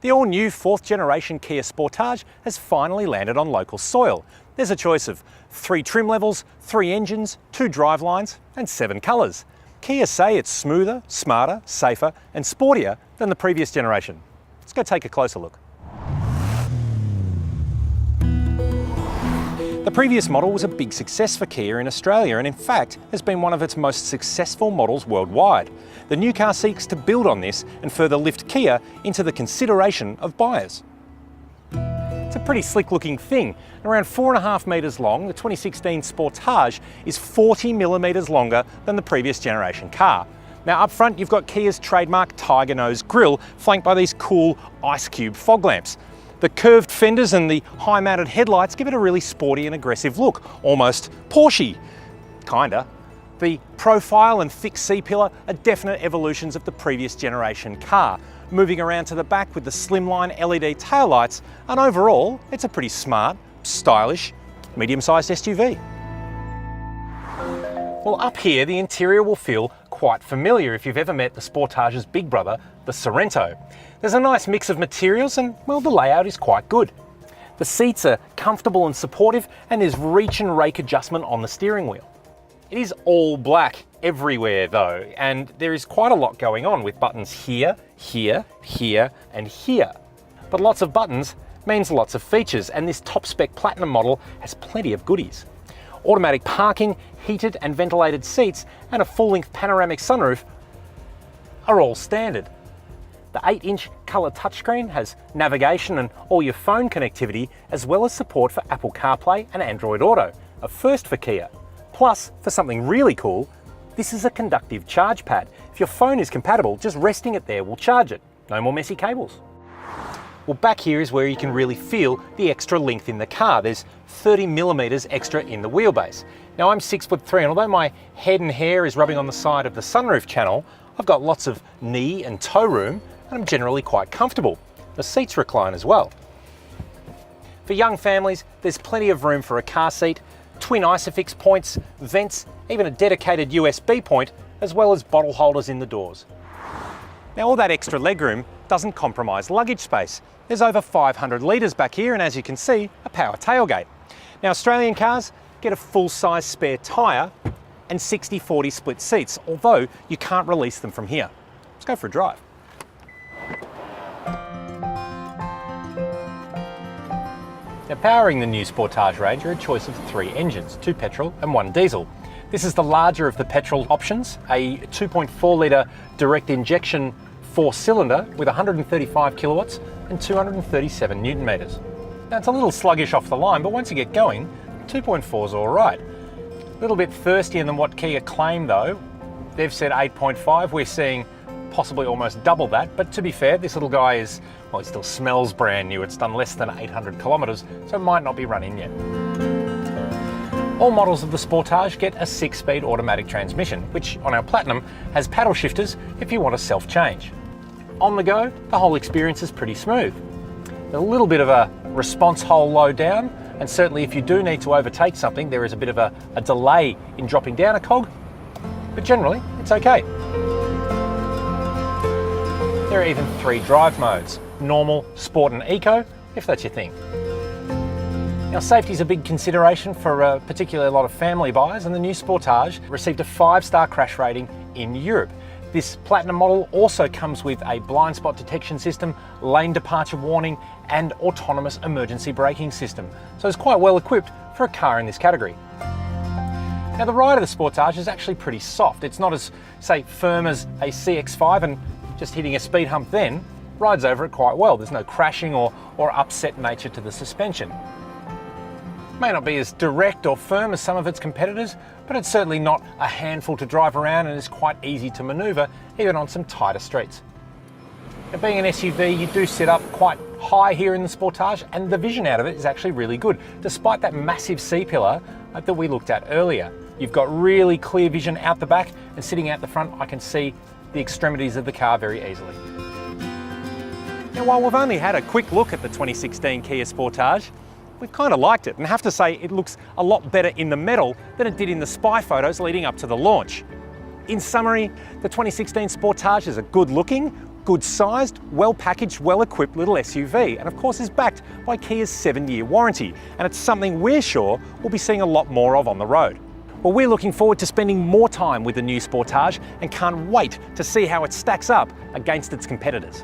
The all-new 4th generation Kia Sportage has finally landed on local soil. There's a choice of 3 trim levels, 3 engines, 2 drivelines and 7 colours. Kia say it's smoother, smarter, safer and sportier than the previous generation. Let's go take a closer look. The previous model was a big success for Kia in Australia and in fact has been one of its most successful models worldwide. The new car seeks to build on this and further lift Kia into the consideration of buyers. It's a pretty slick looking thing. Around 4.5 metres long, the 2016 Sportage is 40 millimetres longer than the previous generation car. Now up front you've got Kia's trademark tiger nose grille flanked by these cool ice cube fog lamps. The curved fenders and the high-mounted headlights give it a really sporty and aggressive look, almost Porsche, kinda. The profile and thick C-pillar are definite evolutions of the previous generation car. Moving around to the back with the slimline LED taillights, and overall, it's a pretty smart, stylish, medium-sized SUV. Well, up here, the interior will feel quite familiar if you've ever met the Sportage's big brother, the Sorento. There's a nice mix of materials and, well, the layout is quite good. The seats are comfortable and supportive, and there's reach and rake adjustment on the steering wheel. It is all black everywhere though, and there is quite a lot going on with buttons here, here, here, and here. But lots of buttons means lots of features, and this top spec Platinum model has plenty of goodies. Automatic parking, heated and ventilated seats, and a full-length panoramic sunroof are all standard. The 8-inch colour touchscreen has navigation and all your phone connectivity, as well as support for Apple CarPlay and Android Auto, a first for Kia. Plus, for something really cool, this is a conductive charge pad. If your phone is compatible, just resting it there will charge it. No more messy cables. Well, back here is where you can really feel the extra length in the car. There's 30 millimetres extra in the wheelbase. Now I'm 6'3", and although my head and hair is rubbing on the side of the sunroof channel, I've got lots of knee and toe room, and I'm generally quite comfortable. The seats recline as well. For young families, there's plenty of room for a car seat, twin ISOFIX points, vents, even a dedicated USB point, as well as bottle holders in the doors. Now all that extra legroom doesn't compromise luggage space. There's over 500 litres back here, and as you can see, a power tailgate. Now Australian cars get a full-size spare tyre and 60/40 split seats, although you can't release them from here. Let's go for a drive. Now powering the new Sportage range are a choice of 3 engines, 2 petrol and 1 diesel. This is the larger of the petrol options, a 2.4 litre direct injection 4-cylinder with 135 kilowatts and 237 newton meters. Now it's a little sluggish off the line, but once you get going, 2.4 is all right. A little bit thirstier than what Kia claim though. They've said 8.5, we're seeing possibly almost double that, but to be fair, this little guy is, well, it still smells brand new. It's done less than 800 kilometres, so it might not be running yet. All models of the Sportage get a 6-speed automatic transmission, which on our Platinum has paddle shifters if you want to self-change. On the go, the whole experience is pretty smooth. There's a little bit of a response hole low down, and certainly if you do need to overtake something, there is a bit of a delay in dropping down a cog, but generally it's okay. There are even 3 drive modes: normal, sport and eco, if that's your thing. Now safety is a big consideration for particularly a lot of family buyers, and the new Sportage received a 5-star crash rating in Europe. This Platinum model also comes with a blind spot detection system, lane departure warning and autonomous emergency braking system, so it's quite well equipped for a car in this category. Now the ride of the Sportage is actually pretty soft. It's not as, say, firm as a CX-5, and just hitting a speed hump then rides over it quite well. There's no crashing or upset nature to the suspension. May not be as direct or firm as some of its competitors, but it's certainly not a handful to drive around and is quite easy to manoeuvre, even on some tighter streets. Now, being an SUV, you do sit up quite high here in the Sportage, and the vision out of it is actually really good, despite that massive C-pillar that we looked at earlier. You've got really clear vision out the back, and sitting out the front, I can see the extremities of the car very easily. Now, while we've only had a quick look at the 2016 Kia Sportage, we've kind of liked it, and have to say it looks a lot better in the metal than it did in the spy photos leading up to the launch. In summary, the 2016 Sportage is a good looking, good-sized, well-packaged, well-equipped little SUV, and of course is backed by Kia's 7-year warranty, and it's something we're sure we'll be seeing a lot more of on the road. Well, we're looking forward to spending more time with the new Sportage and can't wait to see how it stacks up against its competitors.